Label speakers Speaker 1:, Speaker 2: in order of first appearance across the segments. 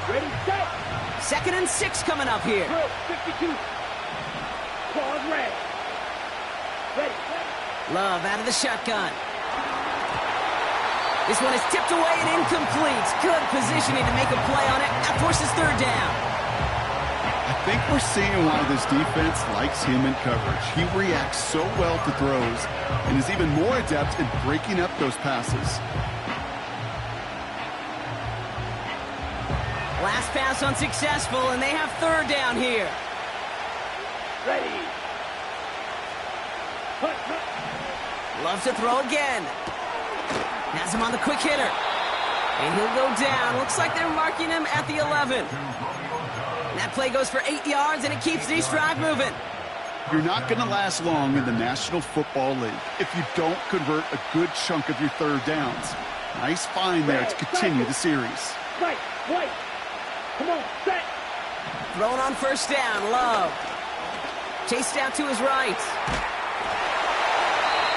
Speaker 1: Ready, set.
Speaker 2: 2nd and 6 coming up here.
Speaker 1: Drill, 52. Pause, red. Ready.
Speaker 2: Love out of the shotgun. This one is tipped away and incomplete. Good positioning to make a play on it. That forces 3rd down.
Speaker 3: I think we're seeing why this defense likes him in coverage. He reacts so well to throws and is even more adept in breaking up those passes.
Speaker 2: Last pass unsuccessful, and they have 3rd down here.
Speaker 1: Ready.
Speaker 2: Loves to throw again. Has him on the quick hitter. And he'll go down. Looks like they're marking him at the 11. That play goes for 8 yards, and it keeps this drive moving.
Speaker 3: You're not going to last long in the National Football League if you don't convert a good chunk of your 3rd downs. Nice find there to continue the series.
Speaker 1: Right. Come on, set.
Speaker 2: Thrown on 1st down, Love. Chased out to his right.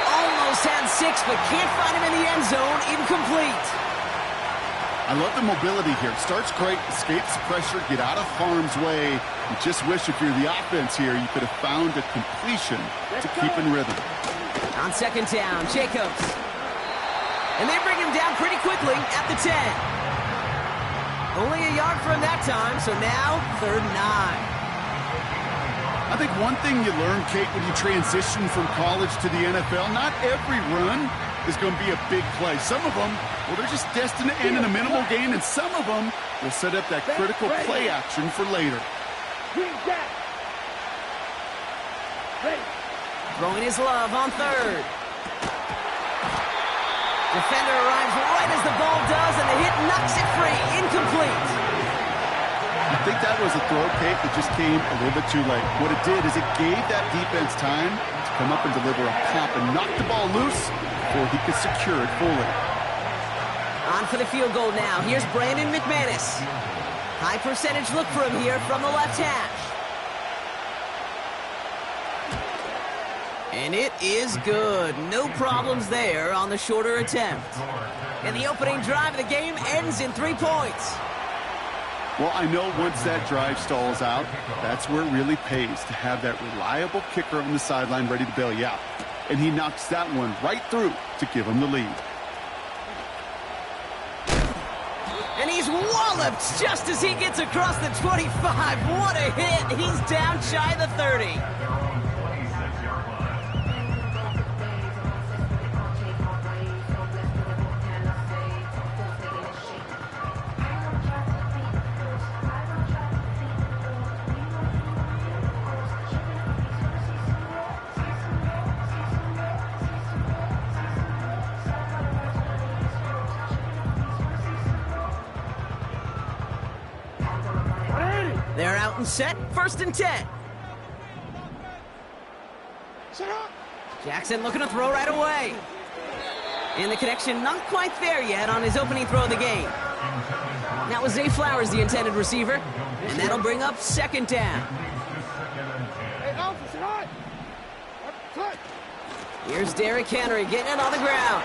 Speaker 2: Almost had 6, but can't find him in the end zone. Incomplete.
Speaker 3: I love the mobility here. Starts great, escapes pressure, get out of harm's way. You just wish if you're the offense here, you could have found a completion to keep in rhythm.
Speaker 2: On 2nd down, Jacobs. And they bring him down pretty quickly at the 10. Only a yard for him that time, so now 3rd and 9.
Speaker 3: I think one thing you learn, Kate, when you transition from college to the NFL, not every run is going to be a big play. Some of them, well, they're just destined to end in a minimal gain, and some of them will set up that critical play action for later.
Speaker 2: Throwing his Love on 3rd. Defender arrives right as the ball does, and the hit knocks it free. Incomplete.
Speaker 3: I think that was a throw, Kate, that just came a little bit too late. What it did is it gave that defense time to come up and deliver a pop and knock the ball loose before he could secure it fully.
Speaker 2: On for the field goal now. Here's Brandon McManus. High percentage look for him here from the left hash. And it is good. No problems there on the shorter attempt. And the opening drive of the game ends in 3 points.
Speaker 3: Well, I know once that drive stalls out, that's where it really pays to have that reliable kicker on the sideline ready to bail you out. And he knocks that one right through to give him the lead.
Speaker 2: And he's walloped just as he gets across the 25. What a hit. He's down shy of the 30. They're out and set, 1st and 10. Jackson looking to throw right away. And the connection not quite there yet on his opening throw of the game. That was Zay Flowers, the intended receiver. And that'll bring up 2nd down. Here's Derrick Henry getting it on the ground.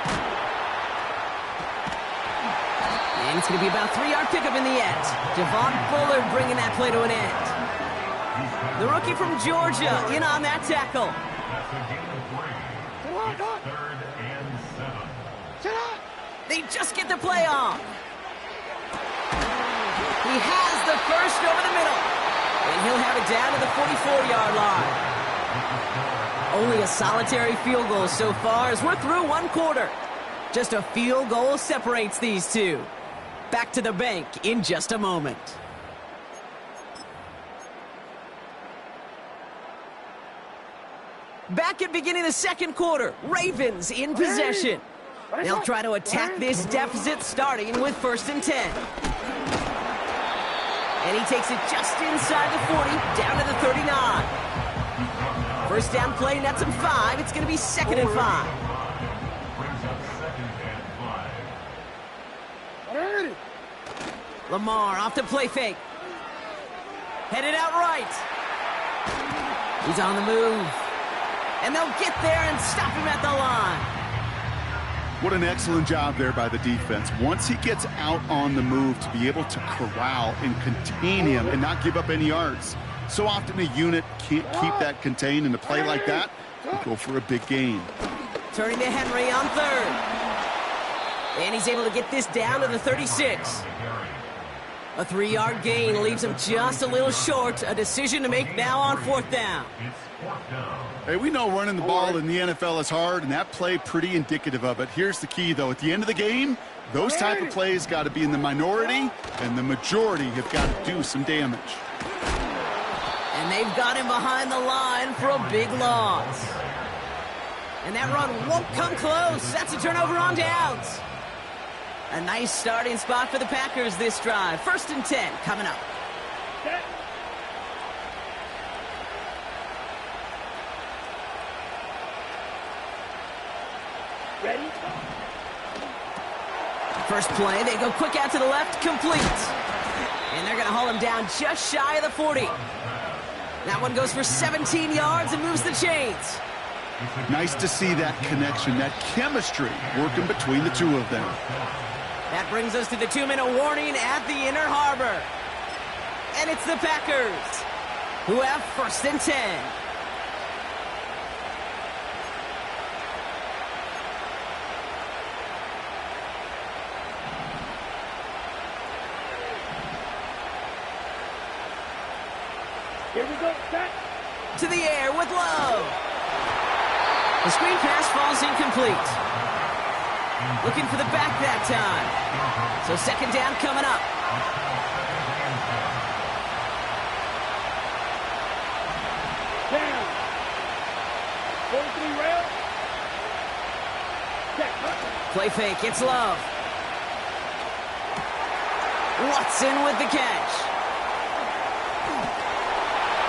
Speaker 2: And it's going to be about a 3-yard pickup in the end. Javon Fuller bringing that play to an end. The rookie from Georgia in on that tackle. They just get the play off. He has the first over the middle. And he'll have it down to the 44-yard line. Only a solitary field goal so far as we're through 1 quarter. Just a field goal separates these two. Back to the bank in just a moment. Back at beginning of the 2nd quarter, Ravens in possession. They'll try to attack this deficit starting with 1st and 10. And he takes it just inside the 40, down to the 39. 1st down play, nets him 5. It's going to be 2nd and 5. Lamar off the play fake. Headed out right. He's on the move. And they'll get there and stop him at the line.
Speaker 3: What an excellent job there by the defense. Once he gets out on the move, to be able to corral and contain him and not give up any yards. So often a unit can't keep that contained, and a play like that will go for a big gain.
Speaker 2: Turning to Henry on third. And he's able to get this down to the 36. A 3-yard gain leaves him just a little short. A decision to make now on 4th down.
Speaker 3: Hey, we know running the ball in the NFL is hard, and that play pretty indicative of it. Here's the key, though. At the end of the game, those type of plays got to be in the minority, and the majority have got to do some damage.
Speaker 2: And they've got him behind the line for a big loss. And that run won't come close. That's a turnover on downs. A nice starting spot for the Packers this drive. 1st and 10 coming up.
Speaker 1: Set. Ready?
Speaker 2: First play, they go quick out to the left, complete. And they're going to haul him down just shy of the 40. That one goes for 17 yards and moves the chains.
Speaker 3: Nice to see that connection, that chemistry working between the two of them.
Speaker 2: That brings us to the 2-minute warning at the Inner Harbor. And it's the Packers who have 1st and 10.
Speaker 1: Here we go. Set.
Speaker 2: To the air with Love. The screen pass falls incomplete. Looking for the back that time. So 2nd down coming up.
Speaker 1: Down. 43 rail. Set.
Speaker 2: Play fake, it's Love. Watson with the catch.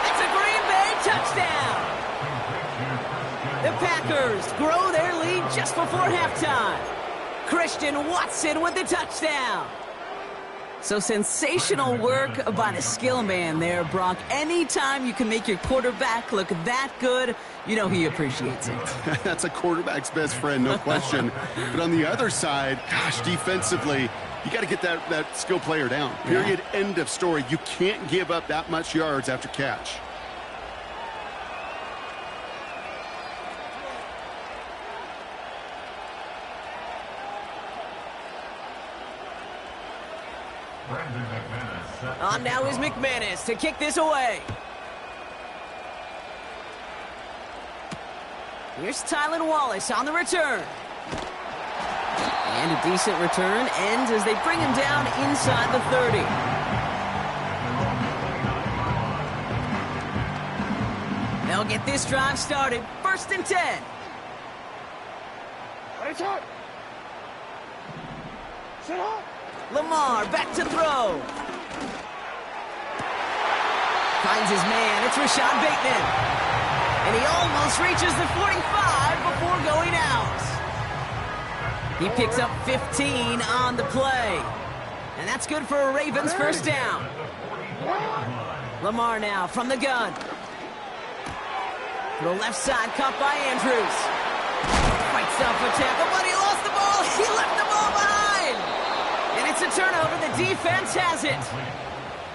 Speaker 2: That's a Green Bay touchdown. The Packers grow their lead just before halftime. Christian Watson with the touchdown. So sensational work by the skill man there, Brock. Anytime you can make your quarterback look that good, you know he appreciates it.
Speaker 3: That's a quarterback's best friend, no question. But on the other side, gosh, defensively, you got to get that skill player down. Period, end of story. You can't give up that much yards after catch.
Speaker 2: On now is McManus to kick this away. Here's Tylan Wallace on the return. And a decent return ends as they bring him down inside the 30. They'll get this drive started. 1st and 10.
Speaker 1: Ready, shot. Set up.
Speaker 2: Lamar back to throw. Finds his man. It's Rashad Bateman. And he almost reaches the 45 before going out. He picks up 15 on the play. And that's good for a Ravens 1st down. Lamar now from the gun. To the left side, caught by Andrews. Fights off a tackle, but he lost the ball. He left the ball behind. And it's a turnover. The defense has it.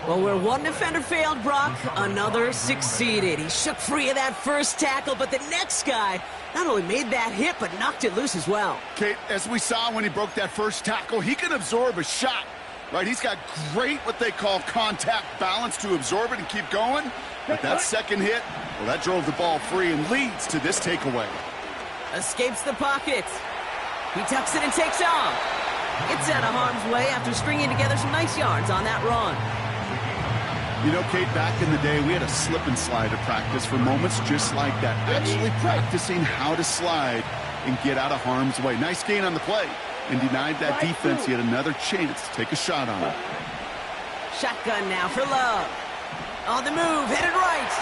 Speaker 2: Well, where one defender failed, Brock, another succeeded. He shook free of that first tackle, but the next guy not only made that hit, but knocked it loose as well.
Speaker 3: Kate, as we saw when he broke that first tackle, he can absorb a shot, right? He's got great, what they call contact balance to absorb it and keep going. But that second hit, well, that drove the ball free and leads to this takeaway.
Speaker 2: Escapes the pocket. He tucks it and takes off. Gets out of harm's way after stringing together some nice yards on that run.
Speaker 3: You know, Kate, back in the day, we had a slip and slide at practice for moments just like that. Actually practicing how to slide and get out of harm's way. Nice gain on the play. And denied that defense yet another chance to take a shot on him.
Speaker 2: Shotgun now for Love. On the move, headed right.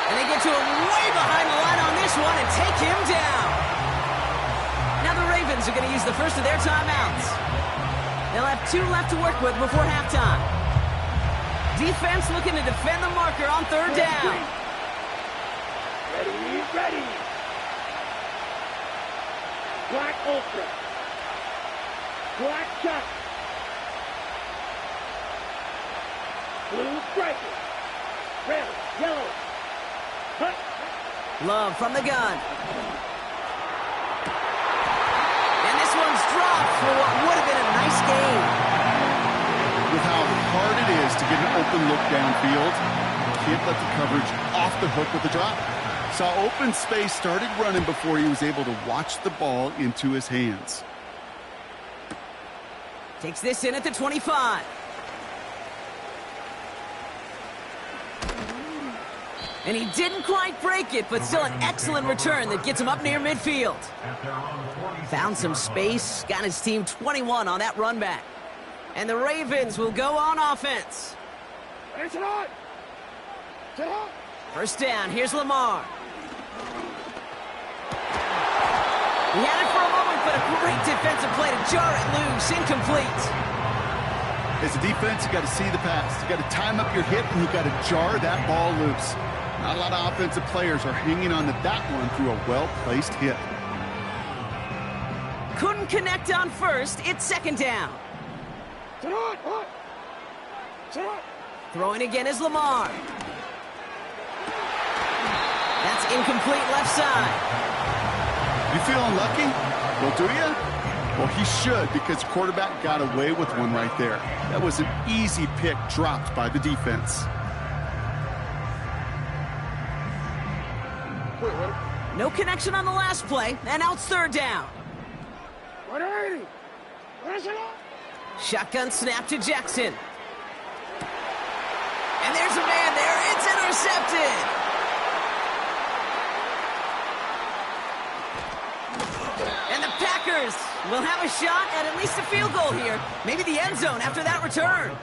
Speaker 2: And they get to him way behind the line on this one and take him down. Now the Ravens are going to use the first of their timeouts. They'll have 2 left to work with before halftime. Defense looking to defend the marker on 3rd down.
Speaker 1: Ready, ready. Black Ultra. Black shot. Blue striker. Red, yellow. Cut.
Speaker 2: Love from the gun. And this one's dropped for what would have been a nice game.
Speaker 3: With how hard it is to get an open look downfield, can't let the coverage off the hook with the drop. Saw open space, started running before he was able to watch the ball into his hands.
Speaker 2: Takes this in at the 25. And he didn't quite break it, but still an excellent return that gets him up near midfield. Found some space, got his team 21 on that run back. And the Ravens will go on offense.
Speaker 1: It's on. It's on.
Speaker 2: First down, here's Lamar. He had it for a moment, but a great defensive play to jar it loose, incomplete.
Speaker 3: As a defense, you got to see the pass. You got to time up your hit, and you got to jar that ball loose. Not a lot of offensive players are hanging on to that one through a well-placed hit.
Speaker 2: Couldn't connect on first. It's second down. Throwing again is Lamar. That's incomplete left side.
Speaker 3: You feeling lucky? Well, do you? Well, he should, because the quarterback got away with one right there. That was an easy pick dropped by the defense.
Speaker 2: No connection on the last play, and now it's third down.
Speaker 1: 180.
Speaker 2: Shotgun snap to Jackson. And there's a man there. It's intercepted. And the Packers will have a shot at least a field goal here. Maybe the end zone after that return.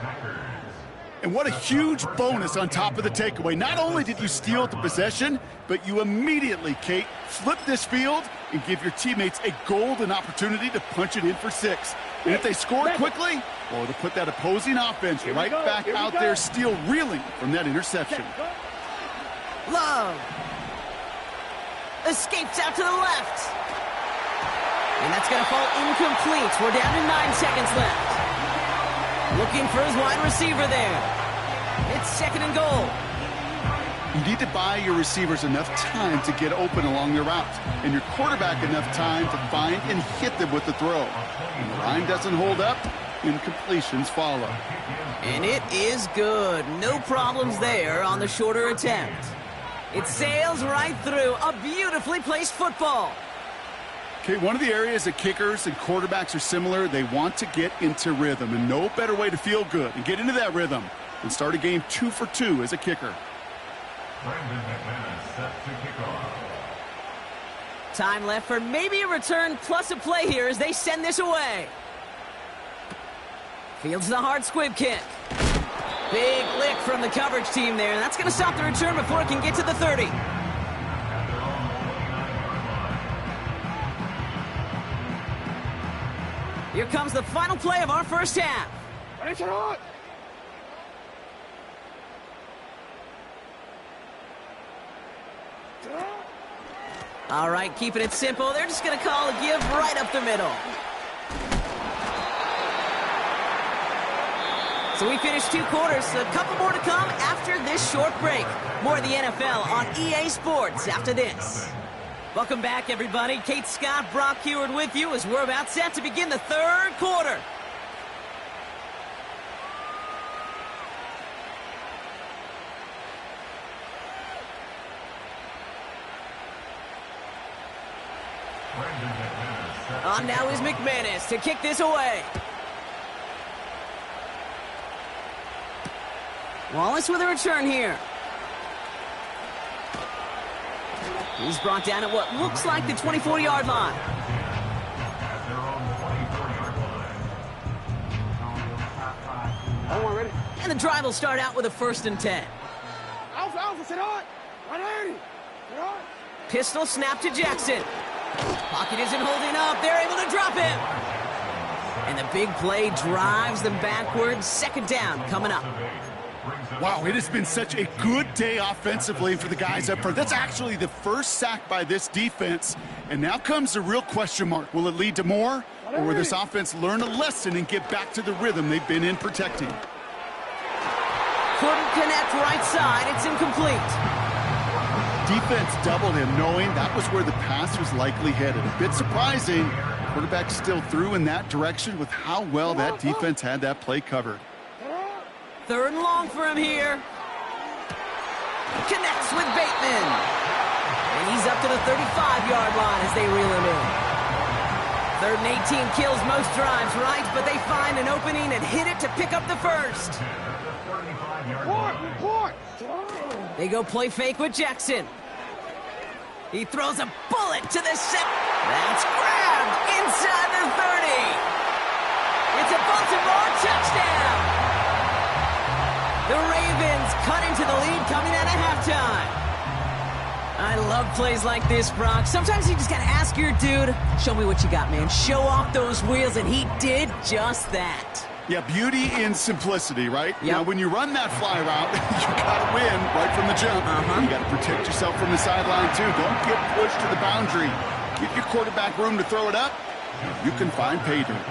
Speaker 3: And what a huge bonus on top of the takeaway. Not only did you steal the possession, but you immediately, Kate, flip this field and give your teammates a golden opportunity to punch it in for 6. And if they score quickly, well, to put that opposing offense right back out there, still reeling from that interception.
Speaker 2: Love escapes out to the left. And that's going to fall incomplete. We're down to 9 seconds left. Looking for his wide receiver there. It's second and goal.
Speaker 3: You need to buy your receivers enough time to get open along their route, and your quarterback enough time to find and hit them with the throw. When the line doesn't hold up, incompletions follow.
Speaker 2: And it is good. No problems there on the shorter attempt. It sails right through a beautifully placed football.
Speaker 3: Okay, one of the areas that kickers and quarterbacks are similar, they want to get into rhythm, and no better way to feel good and get into that rhythm than start a game 2 for 2 as a kicker.
Speaker 2: Time left for maybe a return plus a play here as they send this away. Fields the hard squib kick. Big lick from the coverage team there. That's going to stop the return before it can get to the 30. Here comes the final play of our first half. All right, keeping it simple. They're just going to call a give right up the middle. So we finished 2 quarters. A couple more to come after this short break. More of the NFL on EA Sports after this. Welcome back, everybody. Kate Scott, Brock Heward with you as we're about set to begin the third quarter. On now is McManus to kick this away. Wallace with a return here. He's brought down at what looks like the 24-yard line. And the drive will start out with a 1st and 10. Pistol snap to Jackson. Pocket isn't holding up. They're able to drop him. And the big play drives them backwards. Second down coming up.
Speaker 3: Wow, it has been such a good day offensively for the guys up front. That's actually the first sack by this defense. And now comes the real question mark. Will it lead to more? or will this offense learn a lesson and get back to the rhythm they've been in protecting?
Speaker 2: Couldn't connect right side. It's incomplete.
Speaker 3: Defense doubled him, knowing that was where the pass was likely headed. A bit surprising. Quarterback still threw in that direction with how well that defense had that play covered.
Speaker 2: 3rd and long for him here. Connects with Bateman. And he's up to the 35-yard line as they reel him in. 3rd and 18 kills most drives, right? But they find an opening and hit it to pick up the first. They go play fake with Jackson. He throws a bullet to the set. That's grabbed inside the 30. It's a Baltimore touchdown. The Ravens cut into the lead coming out of halftime. I love plays like this, Brock. Sometimes you just got to ask your dude, show me what you got, man. Show off those wheels, and he did just that.
Speaker 3: Yeah, beauty in simplicity, right?
Speaker 2: Yep.
Speaker 3: Now, when you run that fly route, you got to win right from the jump. You got to protect yourself from the sideline, too. Don't get pushed to the boundary. Give your quarterback room to throw it up. You can find pay dirt.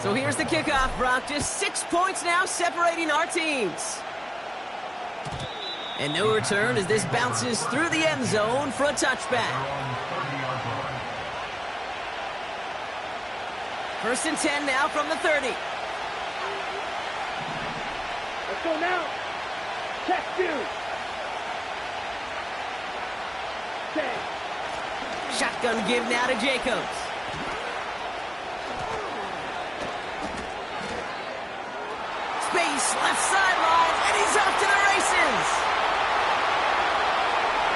Speaker 2: So here's the kickoff, Brock. Just 6 points now separating our teams. And no return as this bounces through the end zone for a touchback. 1st and 10 now from the 30.
Speaker 1: Let's go now. Check you. Okay.
Speaker 2: Shotgun give now to Jacobs. Space, left sideline, and he's off to the races.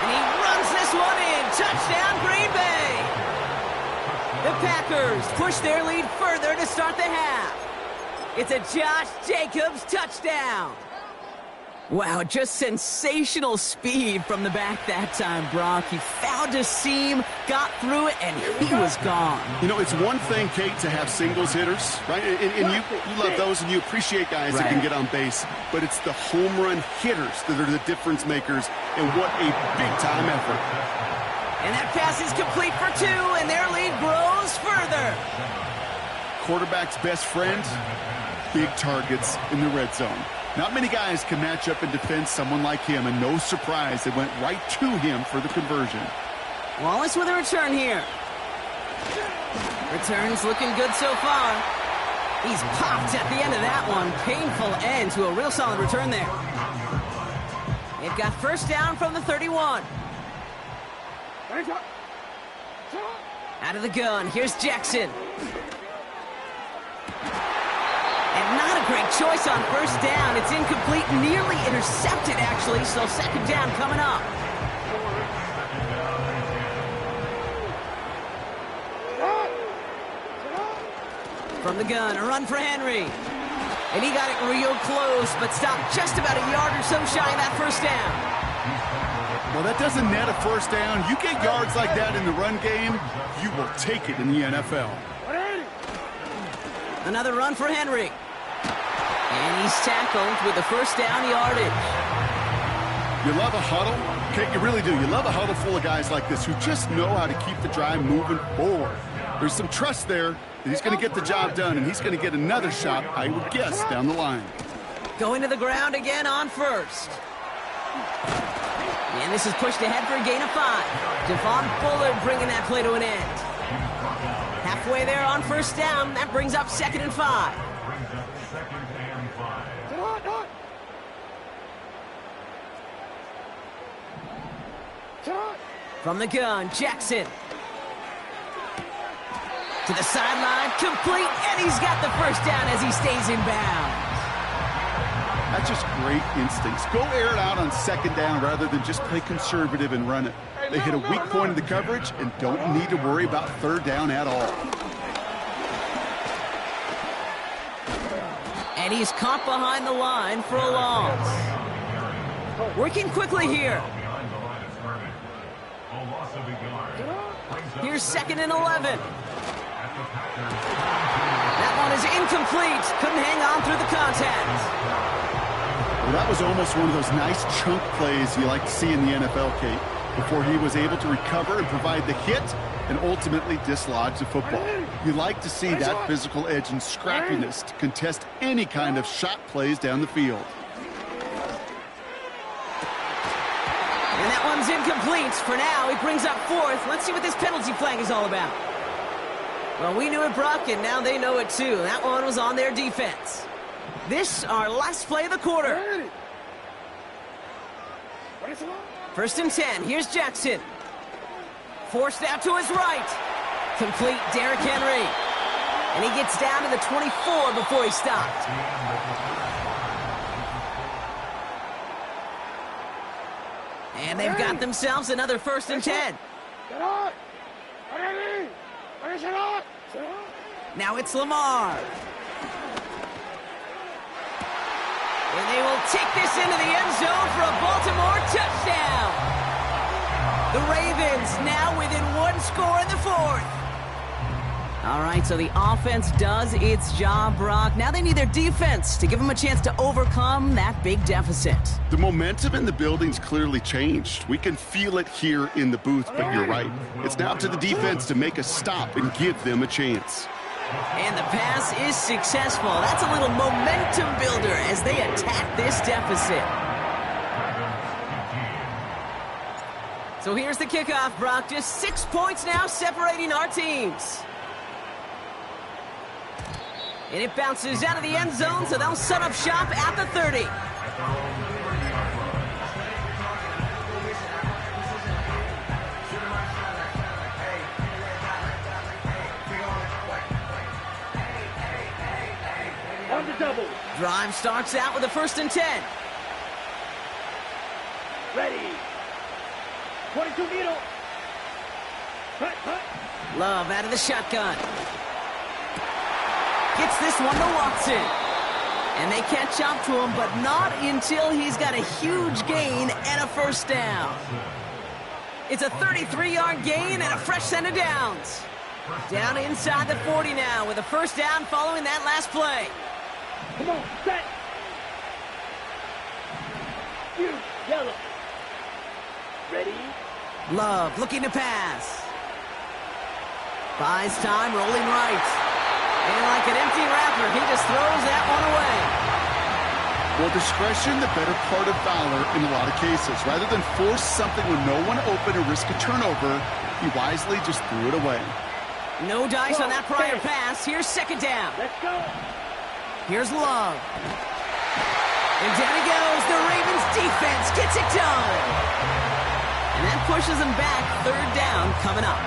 Speaker 2: And he runs this one in. Touchdown, Green Bay. The Packers push their lead further to start the half. It's a Josh Jacobs touchdown. Wow, just sensational speed from the back that time, Brock. He found a seam, got through it, and he was gone.
Speaker 3: You know, it's one thing, Kate, to have singles hitters, right? And you love those, and you appreciate guys that can get on base. But it's the home run hitters that are the difference makers, and what a big-time effort.
Speaker 2: And that pass is complete for 2, and their lead grows further.
Speaker 3: Quarterback's best friend, big targets in the red zone. Not many guys can match up and defend someone like him, and no surprise, they went right to him for the conversion.
Speaker 2: Wallace with a return here. Return's looking good so far. He's popped at the end of that one. Painful end to a real solid return there. They've got 1st down from the 31. Out of the gun, here's Jackson. And not a great choice on 1st down. It's incomplete, nearly intercepted, actually, so 2nd down coming up. From the gun, a run for Henry. And he got it real close, but stopped just about a yard or so shy of that 1st down.
Speaker 3: Well, that doesn't net a 1st down. You get yards like that in the run game, you will take it in the NFL.
Speaker 2: Another run for Henry. And he's tackled with the 1st down yardage.
Speaker 3: You love a huddle? Okay, you really do. You love a huddle full of guys like this who just know how to keep the drive moving forward. There's some trust there that he's going to get the job done, and he's going to get another shot, I would guess, down the line.
Speaker 2: Going to the ground again on 1st. And this is pushed ahead for a gain of 5. Devon Bullard bringing that play to an end. Halfway there on 1st down. That brings up 2nd and 5. From the gun, Jackson. To the sideline, complete, and he's got the 1st down as he stays in bounds.
Speaker 3: That's just great instincts. Go air it out on 2nd down rather than just play conservative and run it. They hit a weak point in the coverage and don't need to worry about 3rd down at all.
Speaker 2: And he's caught behind the line for a loss. Working quickly here. Here's 2nd and 11. That one is incomplete. Couldn't hang on through the contact.
Speaker 3: Well, that was almost one of those nice chunk plays you like to see in the NFL, Kate. before he was able to recover and provide the hit and ultimately dislodge the football. You like to see that physical edge and scrappiness to contest any kind of shot plays down the field.
Speaker 2: And that one's incomplete. For now, he brings up fourth. Let's see what this penalty flag is all about. Well, we knew it, Brock, and now they know it too. That one was on their defense. This, our last play of the quarter. First and 10. Here's Jackson. Forced out to his right. Complete Derrick Henry. And he gets down to the 24 before he stopped. And they've got themselves another first and 10. Now it's Lamar. And they will take this into the end zone for a Baltimore touchdown. The Ravens now within one score in the fourth. All right, so the offense does its job, Brock. Now they need their defense to give them a chance to overcome that big deficit.
Speaker 3: The momentum in the building's clearly changed. We can feel it here in the booth, but you're right. It's now up to the defense to make a stop and give them a chance.
Speaker 2: And the pass is successful. That's a little momentum builder as they attack this deficit. So here's the kickoff, Brock. Just 6 points now separating our teams. And it bounces out of the end zone, so they'll set up shop at the 30.
Speaker 1: On the double.
Speaker 2: Drive starts out with a first and 10.
Speaker 1: Ready. 22 needle. Cut, cut.
Speaker 2: Love out of the shotgun. Gets this one to Watson. And they catch up to him, but not until he's got a huge gain and a first down. It's a 33-yard gain and a fresh set of downs. Down inside the 40 now with a first down following that last play.
Speaker 1: Come on, set. You, yellow. Ready.
Speaker 2: Love looking to pass. Buys time, rolling right. And like an empty wrapper, he just throws that one away.
Speaker 3: Well, discretion, the better part of valor in a lot of cases. Rather than force something with no one open or risk a turnover, he wisely just threw it away.
Speaker 2: No dice on that prior pass. Here's second down.
Speaker 1: Let's go.
Speaker 2: Here's Love. And down he goes. The Ravens defense gets it done. And that pushes them back. Third down coming up.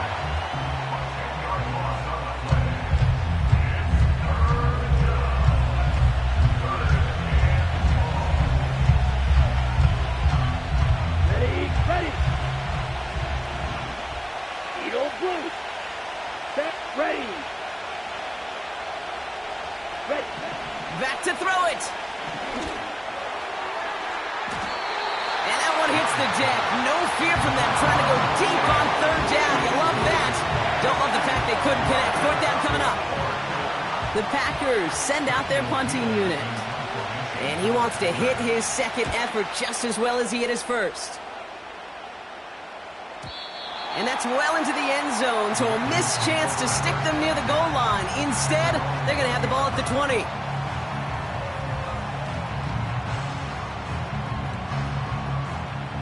Speaker 1: Ready. Eagle blue. Set. Ready. Ready.
Speaker 2: Back to throw it. And that one hits the deck. No fear from them trying to go deep on third down. You love that. Don't love the fact they couldn't connect. Fourth down coming up. The Packers send out their punting unit. And he wants to hit his second effort just as well as he hit his first. And that's well into the end zone, so a missed chance to stick them near the goal line. Instead, they're going to have the ball at the 20.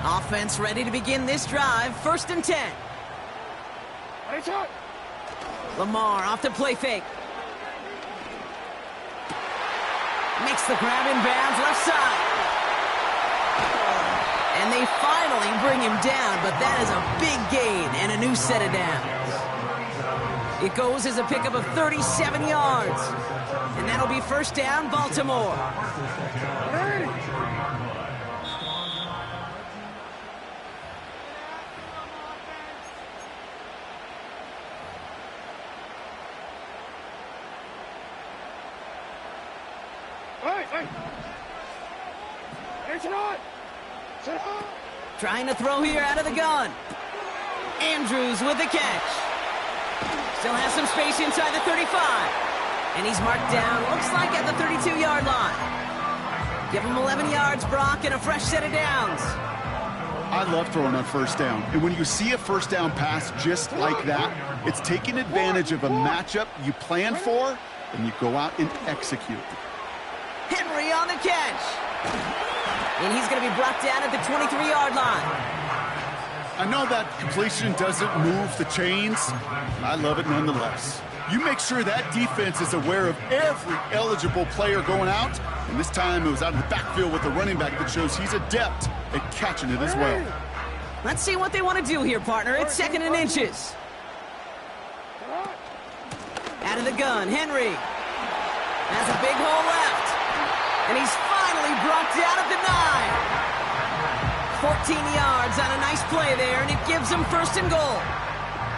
Speaker 2: Offense ready to begin this drive. First and 10. Lamar off the play fake. Makes the grab in bounds left side. And they finally bring him down, but that is a big gain and a new set of downs. It goes as a pickup of 37 yards. And that'll be first down, Baltimore. Trying to throw here out of the gun. Andrews with the catch. Still has some space inside the 35. And he's marked down, looks like at the 32-yard line. Give him 11 yards, Brock, and a fresh set of downs.
Speaker 3: I love throwing on first down. And when you see a first down pass just like that, it's taking advantage of a matchup you plan for, and you go out and execute.
Speaker 2: Henry on the catch. And he's going to be brought down at the 23-yard line.
Speaker 3: I know that completion doesn't move the chains. I love it nonetheless. You make sure that defense is aware of every eligible player going out. And this time it was out of the backfield with the running back that shows he's adept at catching it as well.
Speaker 2: Let's see what they want to do here, partner. It's 2nd and inches. Out of the gun, Henry has a big hole left. And he's finally brought down at the 9. 14 yards on a nice play there, and it gives him 1st and goal.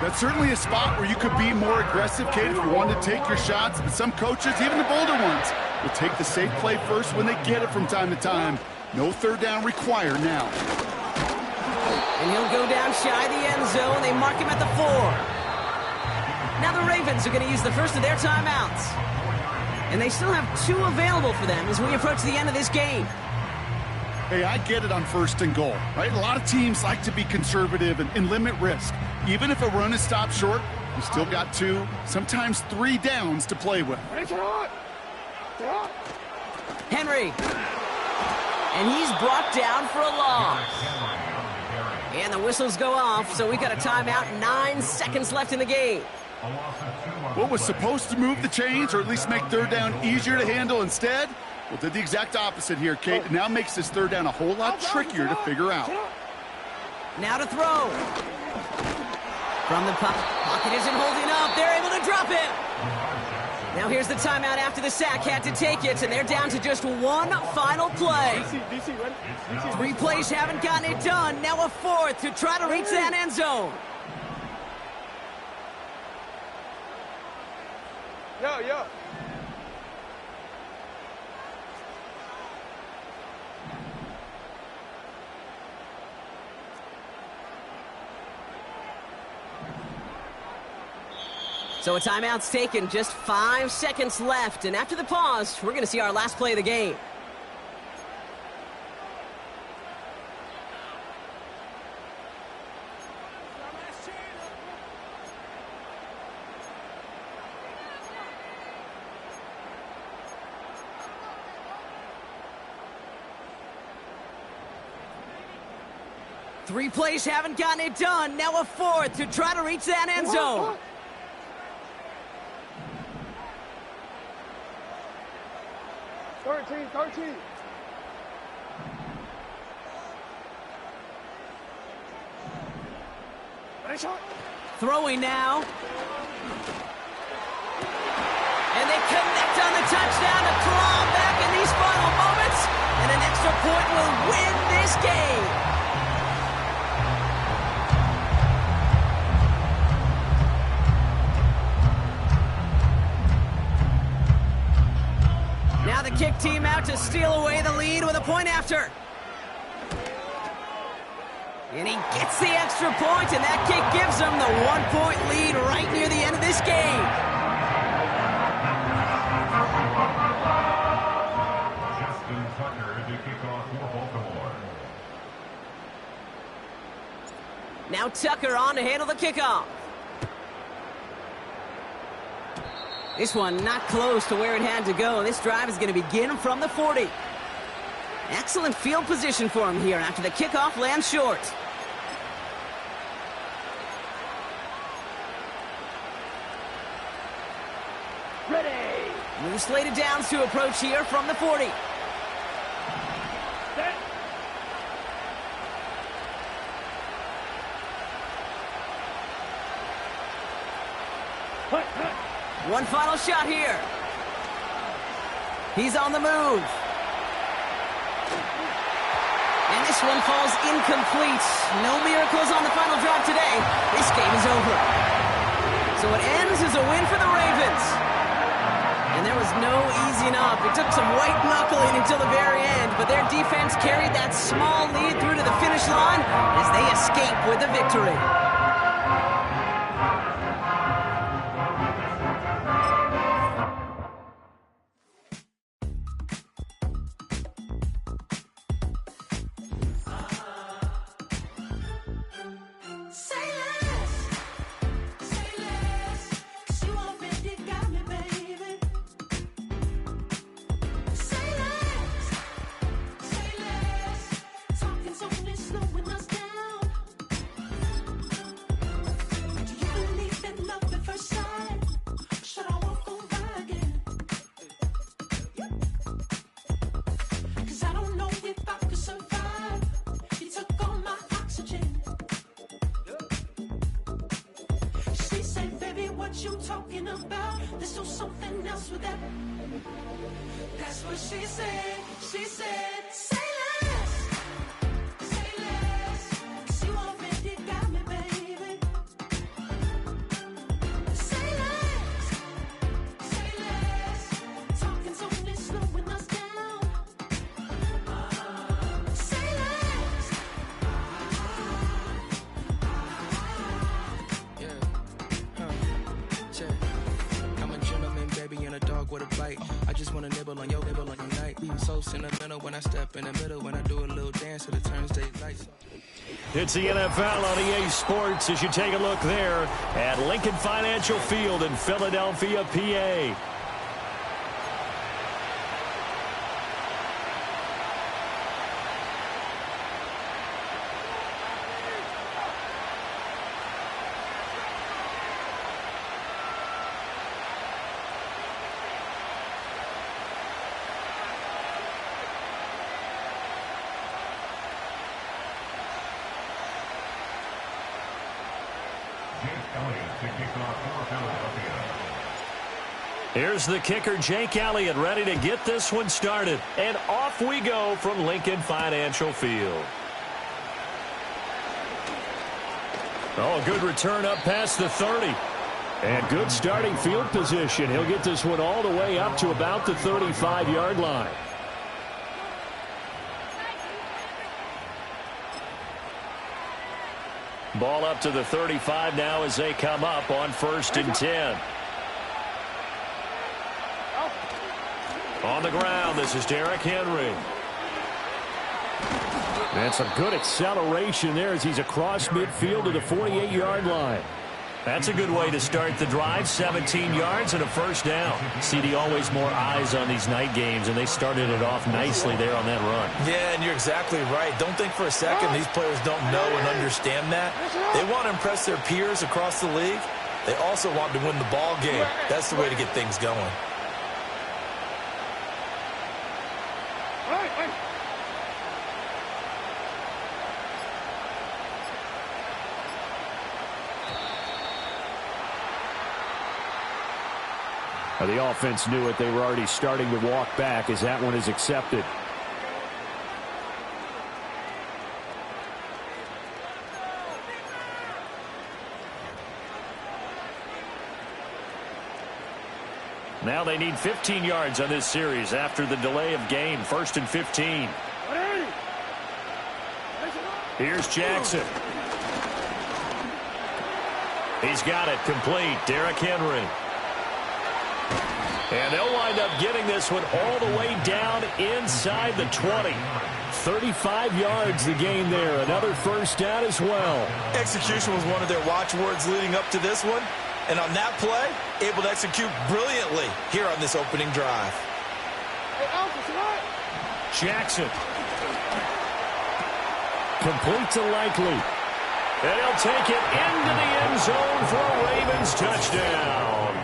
Speaker 3: That's certainly a spot where you could be more aggressive, Kate, if you wanted to take your shots. But some coaches, even the bolder ones, will take the safe play first when they get it from time to time. No 3rd down required now.
Speaker 2: And he'll go down shy of the end zone. They mark him at the 4. Now the Ravens are going to use the first of their timeouts. And they still have 2 available for them as we approach the end of this game.
Speaker 3: Hey, I get it on 1st and goal, right? A lot of teams like to be conservative and limit risk. Even if a run is stopped short, you still got 2, sometimes 3 downs to play with.
Speaker 2: Henry. And he's brought down for a loss. And the whistles go off, so we got a timeout. 9 seconds left in the game.
Speaker 3: What was supposed to move the chains, or at least make 3rd down easier to handle instead? Well, did the exact opposite here, Kate. It now makes this 3rd down a whole lot trickier to figure out.
Speaker 2: Now to throw. From the pocket isn't holding up. They're able to drop it. Now here's the timeout after the sack. Had to take it, and they're down to just 1 final play. 3 plays haven't gotten it done. Now a 4th to try to reach that end zone.
Speaker 1: Yo.
Speaker 2: So a timeout's taken, just 5 seconds left. And after the pause, we're going to see our last play of the game. Three plays haven't gotten it done. Now a 4th to try to reach that end zone.
Speaker 1: Thirteen. Nice shot.
Speaker 2: Throwing now. And they connect on the touchdown to claw back in these final moments. And an extra point will win this game. Now the kick team out to steal away the lead with a point after. And he gets the extra point, and that kick gives them the 1-point lead right near the end of this game. Now Tucker on to handle the kickoff. This one not close to where it had to go. This drive is going to begin from the 40. Excellent field position for him here after the kickoff lands short.
Speaker 1: Ready.
Speaker 2: New slated downs to approach here from the 40.
Speaker 1: Set. Hut.
Speaker 2: One final shot here. He's on the move. And this one falls incomplete. No miracles on the final drive today. This game is over. So it ends as a win for the Ravens. And there was no easing up. It took some white knuckling until the very end, but their defense carried that small lead through to the finish line as they escape with the victory.
Speaker 4: what you talking about. Let's do something else with that. That's what she said. She said, say less. Say less. 'Cause you already got me, baby. Say less. Say less. Talking's only slowing us down. Say less.
Speaker 5: I'm a gentleman, baby, and a dog with a bite. I just wanna nibble on your night. So sentimental when I step in the middle. When I do a little dance to the turns they lights.
Speaker 6: It's the NFL on EA Sports as you take a look there at Lincoln Financial Field in Philadelphia, PA. Here's the kicker, Jake Elliott, ready to get this one started. And off we go from Lincoln Financial Field. Oh, good return up past the 30. And good starting field position. He'll get this one all the way up to about the 35-yard line. Ball up to the 35 now as they come up on 1st and 10. On the ground, this is Derrick Henry. And some good acceleration there as he's across midfield to the 48-yard line. That's a good way to start the drive. 17 yards and a first down. CD, always more eyes on these night games, and they started it off nicely there on that run.
Speaker 7: Yeah, and you're exactly right. Don't think for a second these players don't know and understand that. They want to impress their peers across the league. They also want to win the ball game. That's the way to get things going.
Speaker 6: The offense knew it. They were already starting to walk back as that one is accepted. Now they need 15 yards on this series after the delay of game. 1st and 15. Here's Jackson. He's got it complete. Derrick Henry. And they'll wind up getting this one all the way down inside the 20. 35 yards the gain there. Another first down as well.
Speaker 7: Execution was one of their watchwords leading up to this one. And on that play, able to execute brilliantly here on this opening drive.
Speaker 6: Jackson. Complete to Likely. And he'll take it into the end zone for a Ravens touchdown.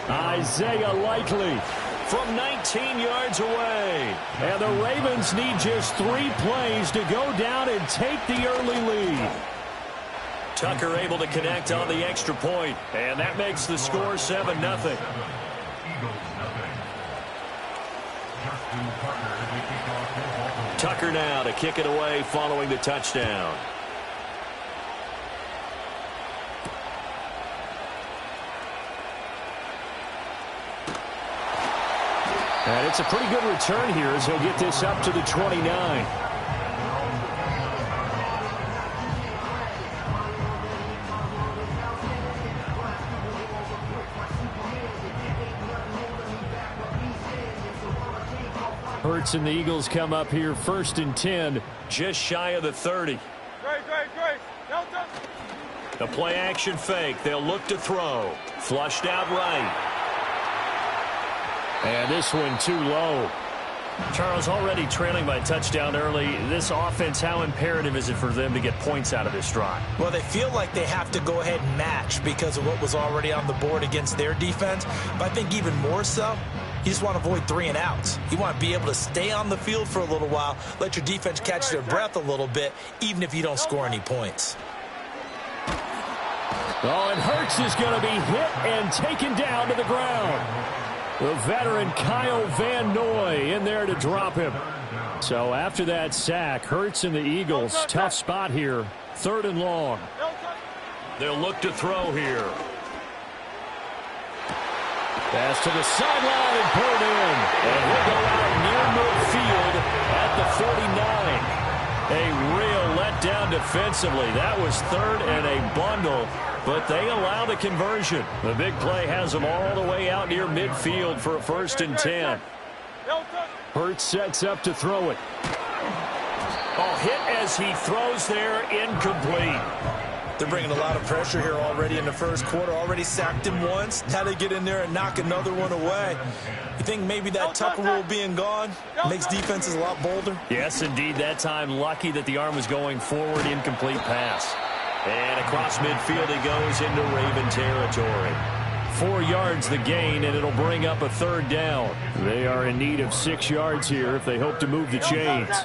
Speaker 6: Isaiah Likely from 19 yards away. And the Ravens need just 3 plays to go down and take the early lead. Tucker able to connect on the extra point, and that makes the score 7-0. Tucker now to kick it away following the touchdown. And it's a pretty good return here as he'll get this up to the 29. Hurts and the Eagles come up here 1st and 10, just shy of the 30. The play action fake. They'll look to throw. Flushed out right. And this one too low. Charles, already trailing by a touchdown early. This offense, how imperative is it for them to get points out of this drive?
Speaker 7: Well, they feel like they have to go ahead and match because of what was already on the board against their defense. But I think even more so, you just want to avoid 3 and outs. You want to be able to stay on the field for a little while, let your defense catch their breath a little bit, even if you don't score any points.
Speaker 6: Oh, and Hurts is going to be hit and taken down to the ground. The veteran Kyle Van Noy in there to drop him. So after that sack, Hurts and the Eagles, tough spot here. 3rd and long. They'll look to throw here. Pass to the sideline and pulled in. And he'll go out near midfield at the 49. A real letdown defensively. That was 3rd and a bundle, but they allow the conversion. The big play has them all the way out near midfield for a 1st and 10. Hurts sets up to throw it. Oh, hit as he throws there, incomplete.
Speaker 7: They're bringing a lot of pressure here already in the first quarter. Already sacked him once. Now they get in there and knock another one away. You think maybe that Tucker rule being gone makes defenses a lot bolder?
Speaker 6: Yes, indeed. That time, lucky that the arm was going forward, incomplete pass. And across midfield he goes into Raven territory. 4 yards the gain, and it'll bring up a 3rd down. They are in need of 6 yards here if they hope to move the chains.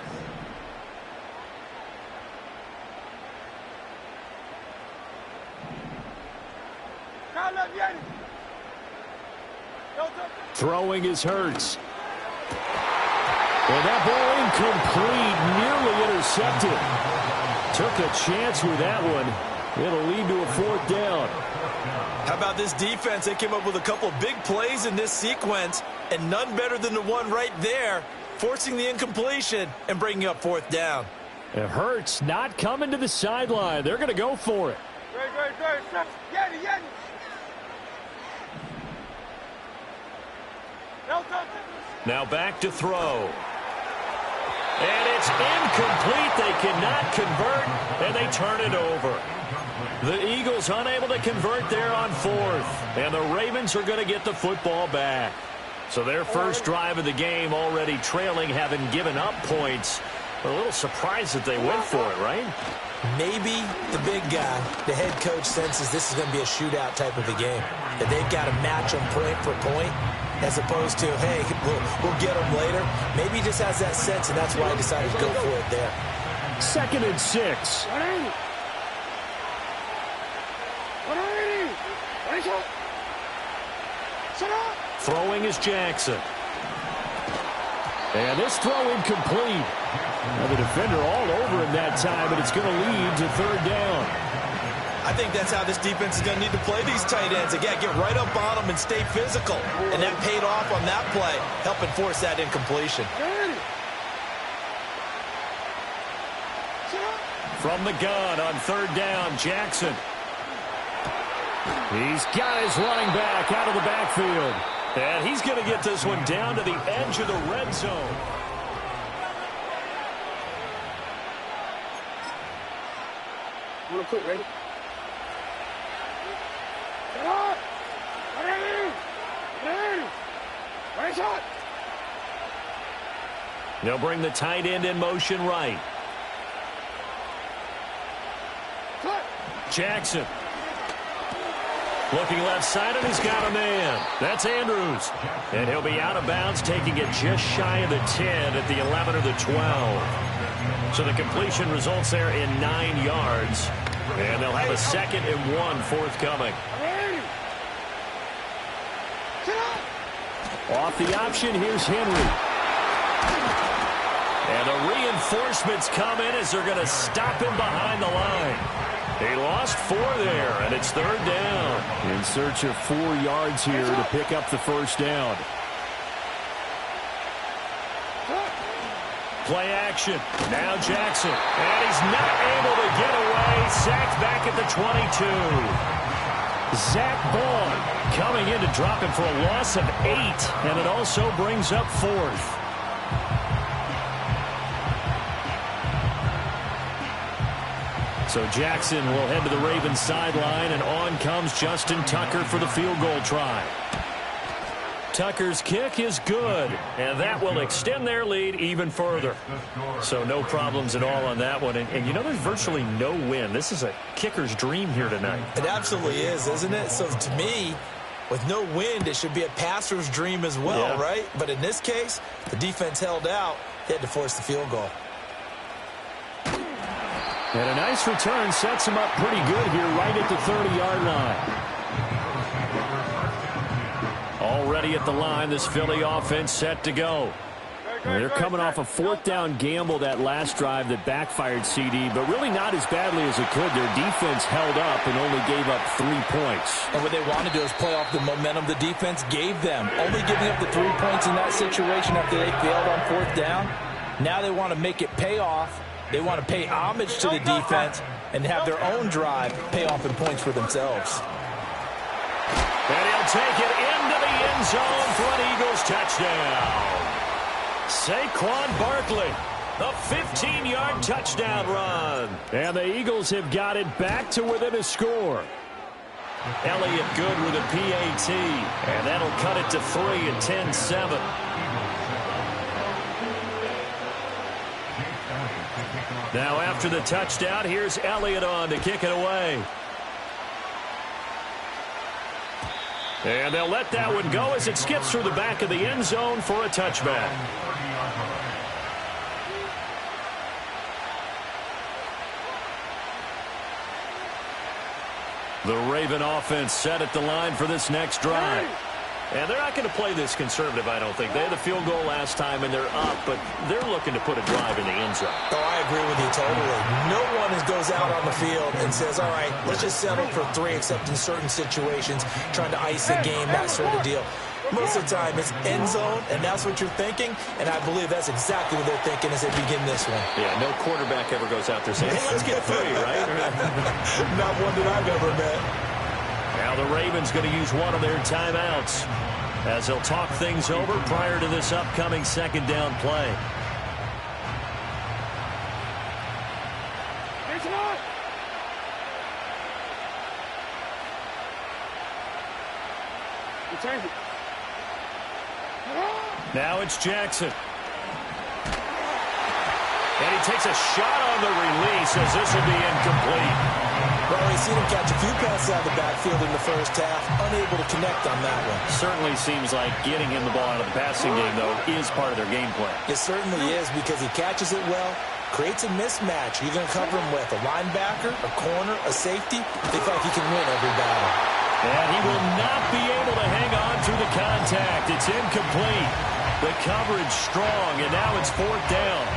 Speaker 6: Throwing is Hurts. And that ball incomplete, nearly intercepted. Took a chance with that one. It'll lead to a 4th down.
Speaker 7: How about this defense? They came up with a couple of big plays in this sequence, and none better than the one right there, forcing the incompletion and bringing up 4th down.
Speaker 6: It hurts not coming to the sideline. They're going to go for it. Now back to throw. And it's incomplete. They cannot convert, and they turn it over. The Eagles unable to convert there on 4th, and the Ravens are going to get the football back. So their first drive of the game already trailing, having given up points. A little surprised that they went for it, right?
Speaker 7: Maybe the big guy, the head coach, senses this is going to be a shootout type of a game. That they've got to match them point for point, as opposed to, hey, we'll get them later. Maybe he just has that sense, and that's why he decided to go for it there.
Speaker 6: 2nd and 6. Throwing is Jackson. And this throw incomplete. Now the defender all over him that time, and it's going to lead to 3rd down.
Speaker 7: I think that's how this defense is going to need to play these tight ends. Again, get right up on them and stay physical. And that paid off on that play, helping force that incompletion.
Speaker 6: From the gun on 3rd down, Jackson. He's got his running back out of the backfield. And he's going to get this one down to the edge of the red zone.
Speaker 1: Want to quit, ready?
Speaker 6: They'll bring the tight end in motion right. Jackson. Looking left side, and he's got a man. That's Andrews. And he'll be out of bounds, taking it just shy of the 10 at the 11 or the 12. So the completion results there in 9 yards. And they'll have a 2nd and 1 forthcoming. Off the option, here's Henry. And the reinforcements come in as they're going to stop him behind the line. They lost 4 there, and it's 3rd down. In search of 4 yards here to pick up the 1st down. Play action. Now Jackson. And he's not able to get away. Sacked back at the 22. Zach Bond coming in to drop him for a loss of 8. And it also brings up 4th. So Jackson will head to the Ravens sideline, and on comes Justin Tucker for the field goal try. Tucker's kick is good, and that will extend their lead even further. So no problems at all on that one. And you know, there's virtually no win. This is a kicker's dream here tonight.
Speaker 7: It absolutely is, isn't it? So to me, with no wind, it should be a passer's dream as well, right? But in this case, the defense held out. They had to force the field goal.
Speaker 6: And a nice return sets him up pretty good here right at the 30-yard line. Already at the line, this Philly offense set to go. They're coming off a fourth down gamble that last drive that backfired CD, but really not as badly as it could. Their defense held up and only gave up 3 points.
Speaker 7: And what they want to do is play off the momentum the defense gave them. Only giving up the 3 points in that situation after they failed on fourth down. Now they want to make it pay off. They want to pay homage to the defense and have their own drive pay off in points for themselves.
Speaker 6: And he'll take it into the end zone for an Eagles touchdown. Saquon Barkley, a 15-yard touchdown run. And the Eagles have got it back to within a score. Elliott good with a PAT, and that'll cut it to 3 at 10-7. Now after the touchdown, here's Elliott on to kick it away. And they'll let that one go as it skips through the back of the end zone for a touchback. The Raven offense set at the line for this next drive. And they're not going to play this conservative, I don't think. They had a field goal last time, and they're up, but they're looking to put a drive in the end zone.
Speaker 7: Oh, I agree with you totally. No one goes out on the field and says, all right, let's just settle for 3, except in certain situations, trying to ice the game, that sort of deal. Most of the time, it's end zone, and that's what you're thinking, and I believe that's exactly what they're thinking as they begin this one.
Speaker 6: Yeah, no quarterback ever goes out there saying, hey, let's get 3, right?
Speaker 7: Not one that I've ever met.
Speaker 6: Now the Ravens going to use one of their timeouts as they'll talk things over prior to this upcoming second down play. Now it's Jackson. And he takes a shot on the release as this will be incomplete.
Speaker 7: Well, we've seen him catch a few passes out of the backfield in the first half, unable to connect on that one.
Speaker 6: Certainly seems like getting him the ball out of the passing game, though, is part of their game plan.
Speaker 7: It certainly is because he catches it well, creates a mismatch. You're going to cover him with a linebacker, a corner, a safety. They feel like he can win every battle.
Speaker 6: And he will not be able to hang on through the contact. It's incomplete. The coverage strong, and now it's fourth down.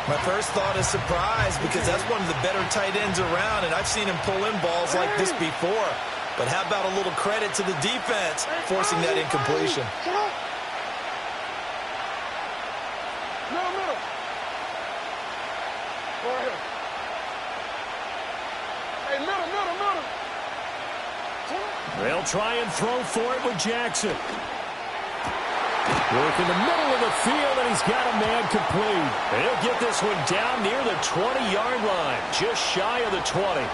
Speaker 7: My first thought is surprise because that's one of the better tight ends around, and I've seen him pull in balls like this before. But how about a little credit to the defense forcing that incompletion?
Speaker 6: They'll try and throw for it with Jackson. Work in the middle of the field, and he's got a man complete. And he'll get this one down near the 20-yard line, just shy of the 20.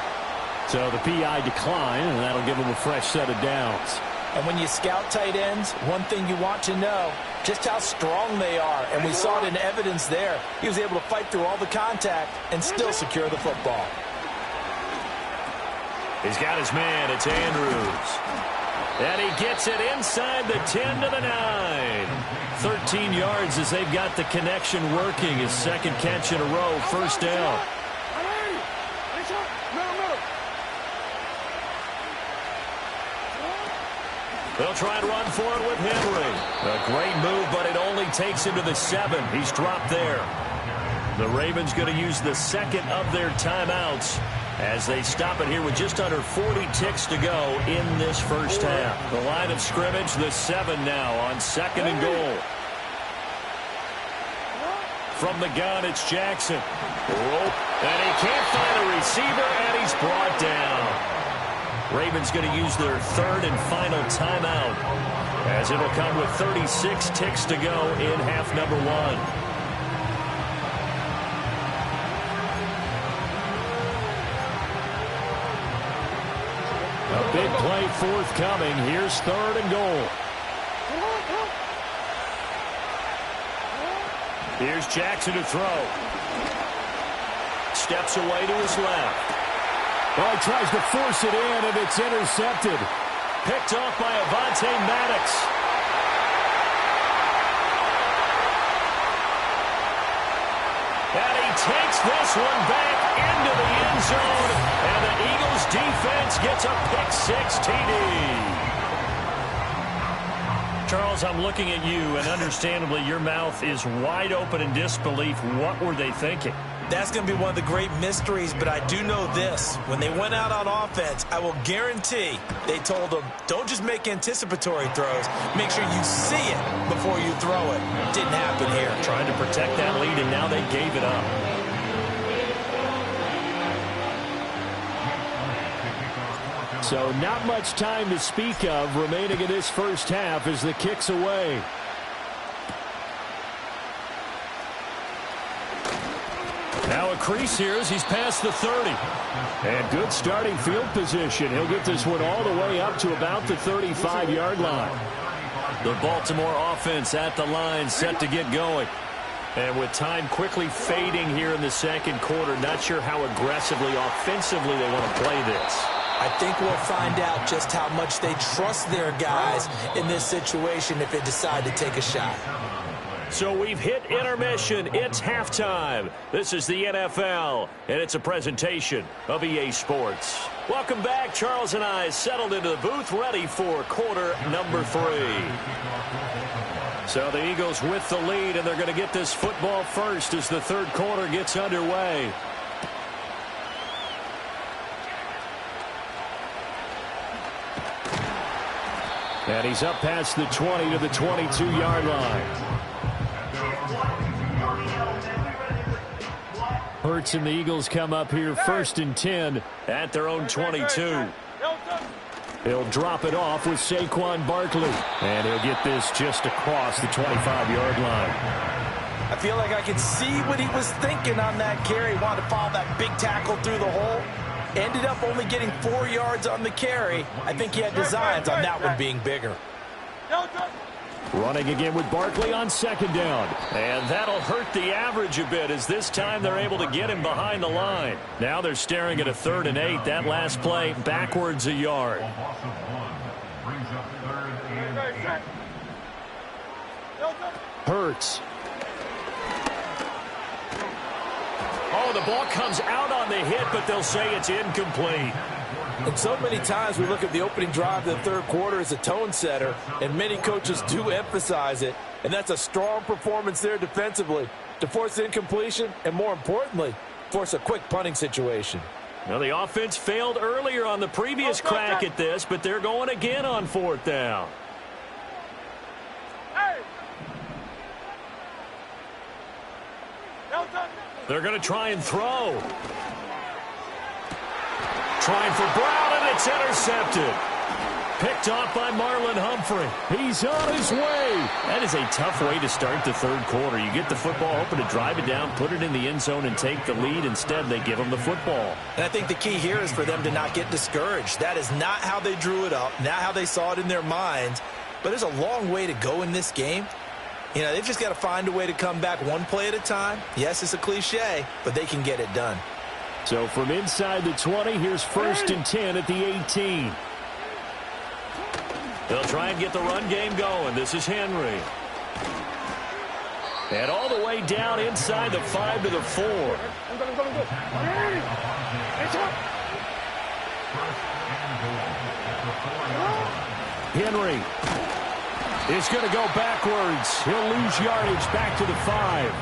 Speaker 6: So the PI decline, and that'll give him a fresh set of downs.
Speaker 7: And when you scout tight ends, one thing you want to know, just how strong they are. And we saw it in evidence there. He was able to fight through all the contact and still secure the football.
Speaker 6: He's got his man. It's Andrews. And he gets it inside the 10 to the 9. 13 yards as they've got the connection working. His second catch in a row, first down. They'll try and run for it with Henry. A great move, but it only takes him to the 7. He's dropped there. The Ravens going to use the second of their timeouts as they stop it here with just under 40 ticks to go in this first half. The line of scrimmage, the 7 now on second and goal. From the gun, it's Jackson. And he can't find a receiver, and he's brought down. Ravens going to use their third and final timeout as it'll come with 36 ticks to go in half number 1. A big play forthcoming. Here's third and goal. Here's Jackson to throw. Steps away to his left. Oh, he tries to force it in, and it's intercepted. Picked off by Avonte Maddox. And he takes this one back into the end zone, and the Eagles defense gets a pick-6 TD. Charles, I'm looking at you, and understandably your mouth is wide open in disbelief. What were they thinking?
Speaker 7: That's going to be one of the great mysteries, but I do know this. When they went out on offense, I will guarantee they told them, don't just make anticipatory throws. Make sure you see it before you throw it. Didn't happen here.
Speaker 6: Trying to protect that lead, and now they gave it up. So not much time to speak of remaining in this first half as the kick's away. Now a crease here as he's past the 30. And good starting field position. He'll get this one all the way up to about the 35-yard line. The Baltimore offense at the line, set to get going. And with time quickly fading here in the second quarter, not sure how aggressively, offensively they want to play this.
Speaker 7: I think we'll find out just how much they trust their guys in this situation if they decide to take a shot.
Speaker 6: So we've hit intermission. It's halftime. This is the NFL, and it's a presentation of EA Sports. Welcome back. Charles and I settled into the booth, ready for quarter number 3. So the Eagles with the lead, and they're going to get this football first as the third quarter gets underway. And he's up past the 20 to the 22-yard line. Hurts and the Eagles come up here first and 10 at their own 22. He'll drop it off with Saquon Barkley. And he'll get this just across the 25-yard line.
Speaker 7: I feel like I could see what he was thinking on that carry. Wanted to follow that big tackle through the hole. Ended up only getting 4 yards on the carry. I think he had designs on that one being bigger.
Speaker 6: Running again with Barkley on second down. And that'll hurt the average a bit as this time they're able to get him behind the line. Now they're staring at a 3rd and 8. That last play backwards a yard. Hurts. Oh, the ball comes out on the hit, but they'll say it's incomplete.
Speaker 7: And so many times we look at the opening drive of the third quarter as a tone setter, and many coaches do emphasize it, and that's a strong performance there defensively to force incompletion and, more importantly, force a quick punting situation.
Speaker 6: Now, the offense failed earlier on the previous crack at this, but they're going again on 4th down. They're going to try and throw. Trying for Brown, and it's intercepted. Picked off by Marlon Humphrey. He's on his way. That is a tough way to start the third quarter. You get the football, hoping to drive it down, put it in the end zone, and take the lead. Instead, they give them the football.
Speaker 7: And I think the key here is for them to not get discouraged. That is not how they drew it up, not how they saw it in their minds. But there's a long way to go in this game. You know, they've just got to find a way to come back one play at a time. Yes, it's a cliche, but they can get it done.
Speaker 6: So from inside the 20, here's 1st and 10 at the 18. They'll try and get the run game going. This is Henry. And all the way down inside the 5 to the 4. Henry is going to go backwards. He'll lose yardage back to the 5.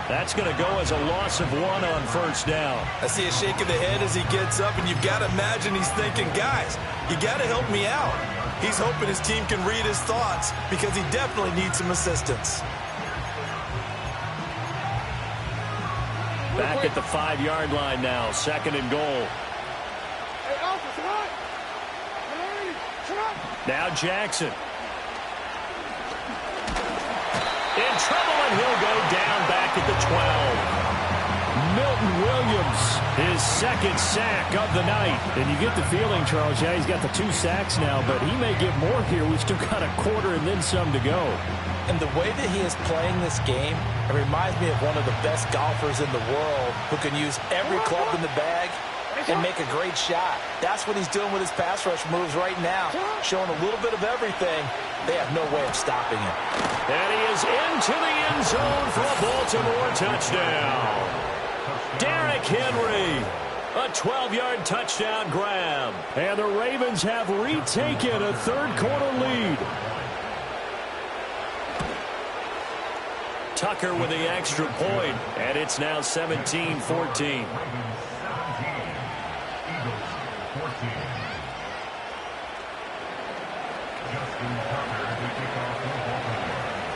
Speaker 6: That's going to go as a loss of 1 on 1st down.
Speaker 7: I see a shake of the head as he gets up, and you've got to imagine he's thinking, guys, you got to help me out. He's hoping his team can read his thoughts because he definitely needs some assistance.
Speaker 6: Back at the 5-yard line now, 2nd and goal. Now Jackson. In trouble, and he'll go down back at the 12. Milton Williams, his 2nd sack of the night. And you get the feeling, Charles, yeah, he's got the 2 sacks now, but he may get more here. We've still got a quarter and then some to go.
Speaker 7: And the way that he is playing this game, it reminds me of one of the best golfers in the world who can use every club in the bag and make a great shot. That's what he's doing with his pass rush moves right now, showing a little bit of everything. They have no way of stopping him.
Speaker 6: And he is into the end zone for a Baltimore touchdown. Derrick Henry. A 12-yard touchdown grab. And the Ravens have retaken a third-quarter lead. Tucker with the extra point, and it's now 17-14.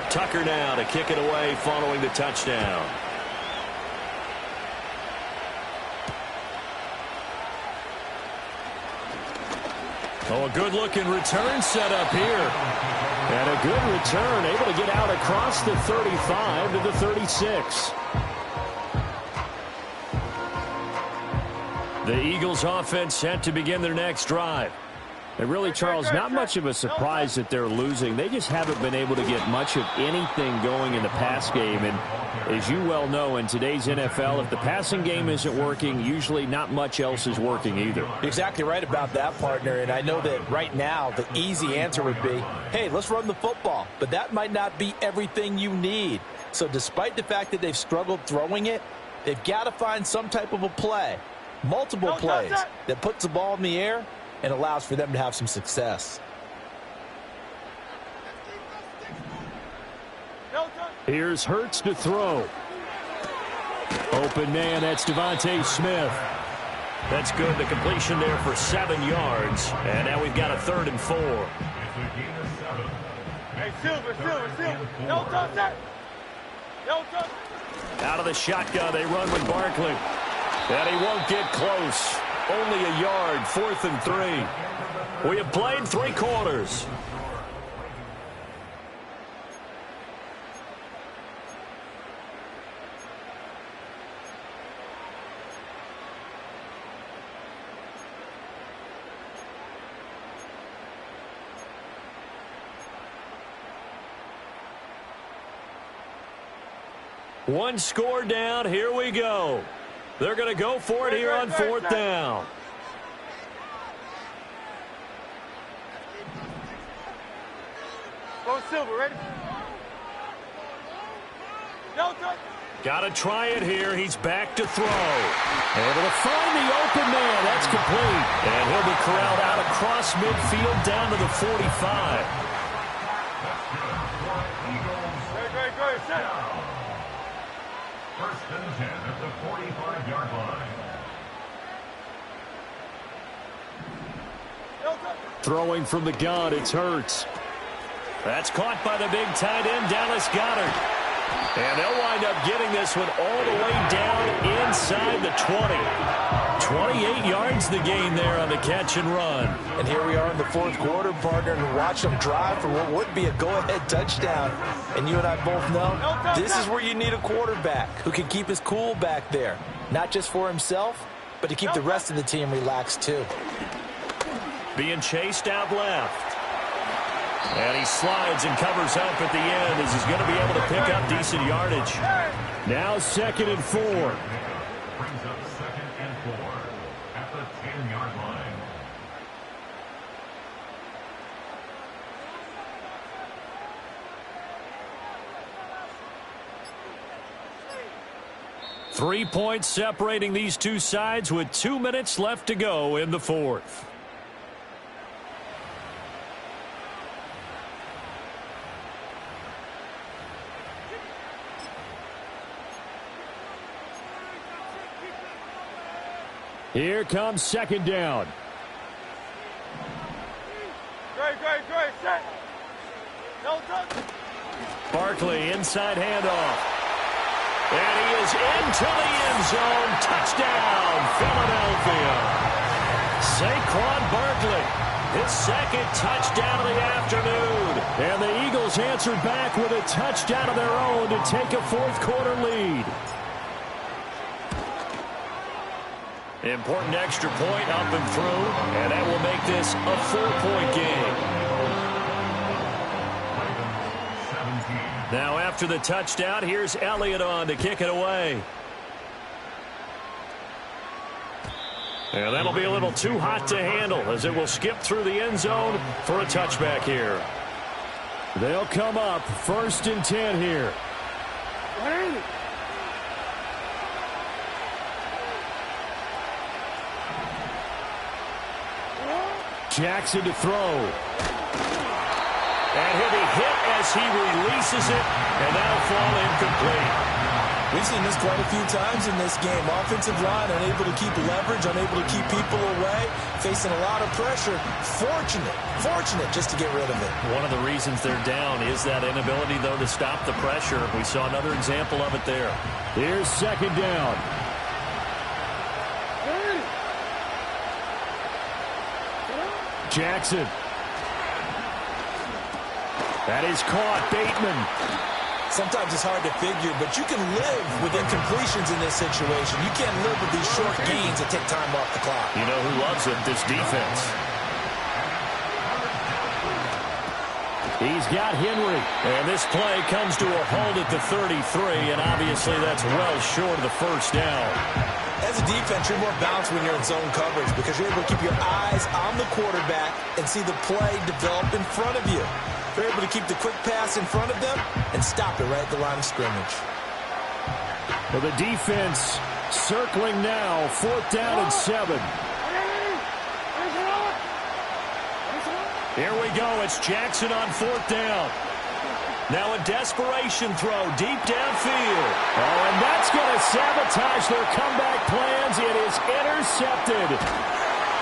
Speaker 6: Tucker now to kick it away following the touchdown. Oh, a good-looking return set up here. And a good return, able to get out across the 35 to the 36. The Eagles offense set to begin their next drive. And really, Charles, not much of a surprise that they're losing. They just haven't been able to get much of anything going in the pass game. And as you well know, in today's NFL, if the passing game isn't working, usually not much else is working either.
Speaker 7: You're exactly right about that, partner. And I know that right now the easy answer would be, hey, let's run the football. But that might not be everything you need. So despite the fact that they've struggled throwing it, they've got to find some type of a play, multiple plays, that puts the ball in the air and allows for them to have some success.
Speaker 6: Here's Hurts to throw. Open man, that's Devontae Smith. That's good. The completion there for 7 yards. And now we've got a 3rd and 4.
Speaker 1: Hey, Silver. No touch. No touch.
Speaker 6: Out of the shotgun, they run with Barkley. And he won't get close. Only a yard, 4th and 3. We have played 3 quarters. One score down. Here we go. They're going to go for it here on 4th down.
Speaker 1: Go Silver, ready? No touch.
Speaker 6: Got to try it here. He's back to throw. Able to find the open man. That's complete. And he'll be corralled out across midfield down to the 45.
Speaker 1: Great. Set.
Speaker 8: First and 10 at the 45-yard line.
Speaker 6: Throwing from the gun, it's Hurts. That's caught by the big tight end, Dallas Goedert. And they'll wind up getting this one all the way down inside the 20. 28 yards the gain there on the catch and run.
Speaker 7: And here we are in the 4th quarter, partner, and watch them drive for what would be a go-ahead touchdown. And you and I both know this is where you need a quarterback who can keep his cool back there. Not just for himself, but to keep the rest of the team relaxed too.
Speaker 6: Being chased out left. And he slides and covers up at the end as he's going to be able to pick up decent yardage. Now 2nd and 4.
Speaker 8: Brings up 2nd and 4 at the 10-yard line.
Speaker 6: Three points separating these two sides with 2 minutes left to go in the 4th. Here comes 2nd down.
Speaker 1: Great. Set. No touch.
Speaker 6: Barkley inside handoff. And he is into the end zone. Touchdown, Philadelphia. Saquon Barkley, his 2nd touchdown of the afternoon. And the Eagles answered back with a touchdown of their own to take a 4th quarter lead. Important extra point up and through, and that will make this a 4-point game. Now after the touchdown, here's Elliott on to kick it away. And that'll be a little too hot to handle as it will skip through the end zone for a touchback here. They'll come up 1st and 10 here. Jackson to throw. And he'll be hit as he releases it, and that'll fall incomplete.
Speaker 7: We've seen this quite a few times in this game. Offensive line unable to keep leverage, unable to keep people away, facing a lot of pressure. Fortunate just to get rid of it.
Speaker 6: One of the reasons they're down is that inability, though, to stop the pressure. We saw another example of it there. Here's second down. Jackson. That is caught. Bateman.
Speaker 7: Sometimes it's hard to figure, but you can live with incompletions in this situation. You can't live with these short gains that take time off the clock.
Speaker 6: You know who loves it? This defense. He's got Henry. And this play comes to a halt at the 33, and obviously that's well short of the first down.
Speaker 7: As a defense, you're more balanced when you're in zone coverage because you're able to keep your eyes on the quarterback and see the play develop in front of you. They're able to keep the quick pass in front of them and stop it right at the line of scrimmage.
Speaker 6: Well, the defense circling now, 4th down and 7. Here we go. It's Jackson on 4th down. Now a desperation throw deep downfield. Oh, and that's going to sabotage their comeback plans. It is intercepted.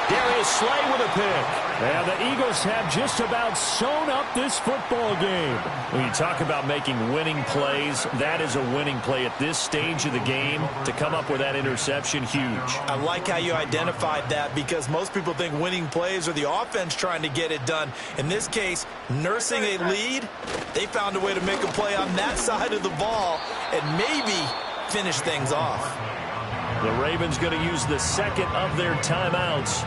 Speaker 6: Darius Slay with a pick. And the Eagles have just about sewn up this football game. When you talk about making winning plays, that is a winning play at this stage of the game. To come up with that interception, huge.
Speaker 7: I like how you identified that because most people think winning plays are the offense trying to get it done. In this case, nursing a lead, they found a way to make a play on that side of the ball and maybe finish things off.
Speaker 6: The Ravens going to use the second of their timeouts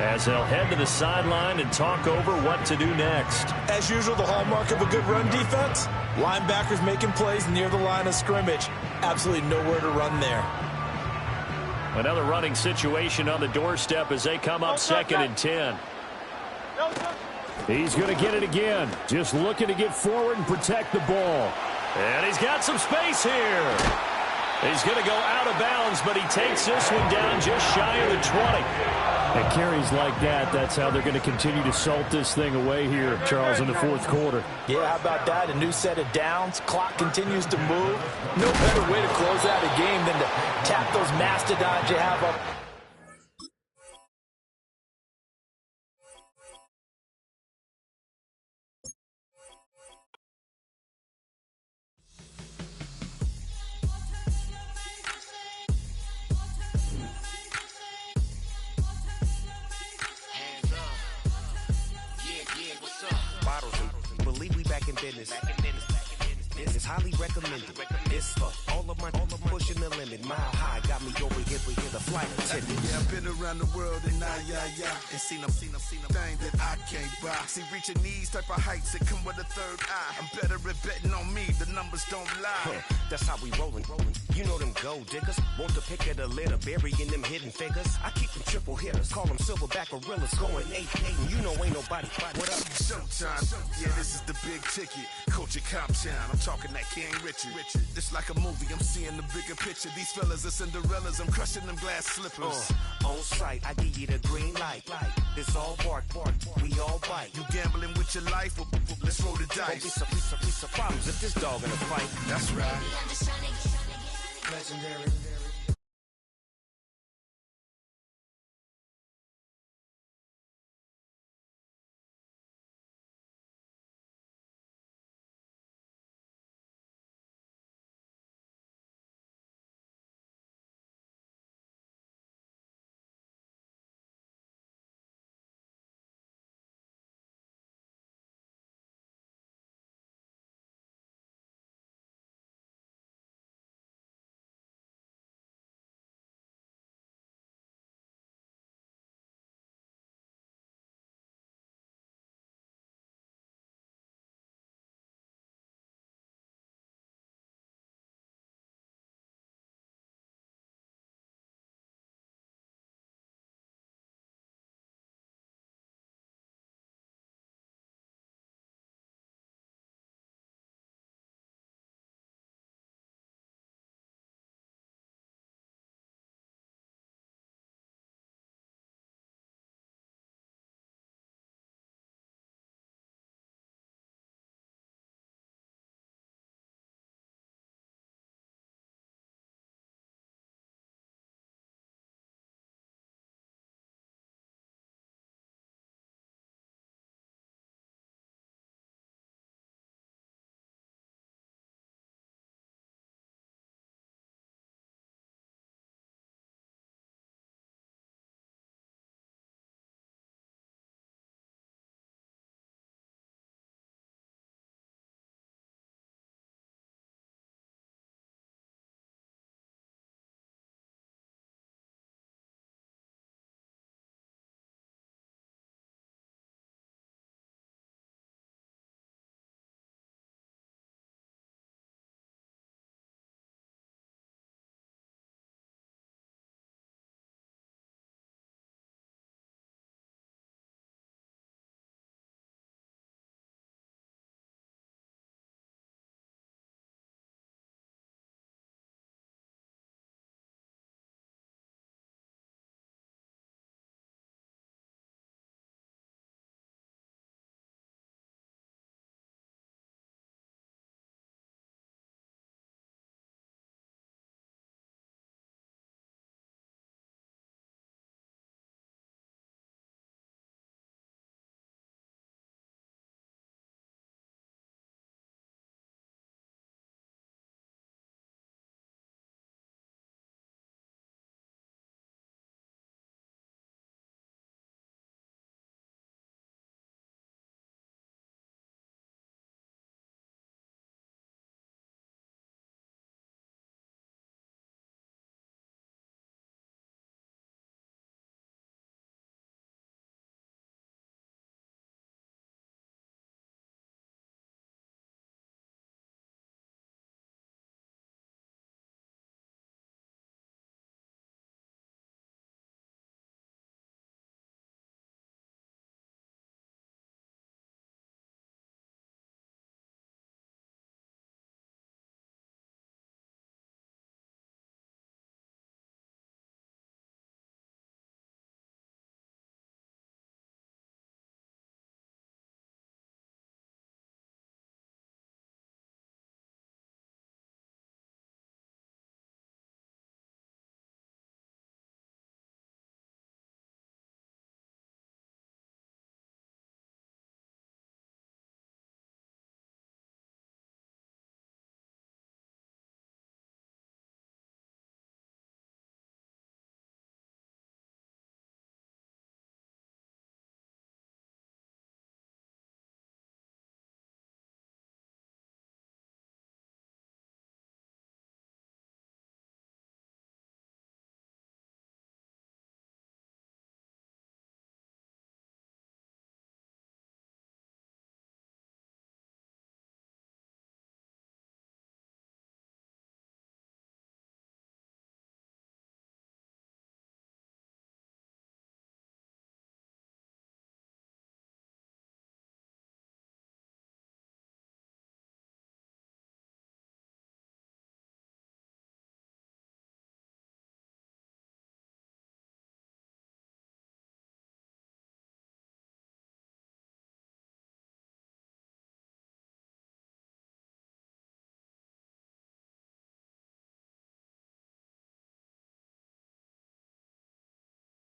Speaker 6: as they'll head to the sideline and talk over what to do next.
Speaker 7: As usual, the hallmark of a good run defense, linebackers making plays near the line of scrimmage. Absolutely nowhere to run there.
Speaker 6: Another running situation on the doorstep as they come up 2nd and 10. He's going to get it again. Just looking to get forward and protect the ball. And he's got some space here. He's going to go out of bounds, but he takes this one down just shy of the 20. And carries like that, that's how they're going to continue to salt this thing away here, Charles, in the 4th quarter.
Speaker 7: Yeah, how about that? A new set of downs. Clock continues to move. No better way to close out a game than to tap those mastodons you have up.
Speaker 9: Business. This is highly recommended. This for all of my pushing the limit. Mile high got me over here the flight attendant.
Speaker 10: Yeah, I've been around the world and and seen them thing that I can't buy. See, reaching these type of heights that come with a third eye. I'm better at betting on me. The numbers don't lie.
Speaker 9: That's how we rollin'. You know them gold diggers. Want the pick of the litter, burying them hidden figures. I keep them triple hitters. Call them silverback gorillas. Going 8-8. You know ain't nobody. What up?
Speaker 10: Showtime. Yeah, this is the big ticket. Culture Cop Town. I'm talking that King Richard. It's like a movie. I'm seeing the bigger picture. These fellas are Cinderellas. I'm crushing them glass slippers.
Speaker 9: On sight, I give you the green light. It's all bark. We all bite.
Speaker 10: You gambling with your life? Well, let's roll the dice.
Speaker 9: Don't be some problems if this dog in a fight.
Speaker 10: That's right.
Speaker 9: Legendary.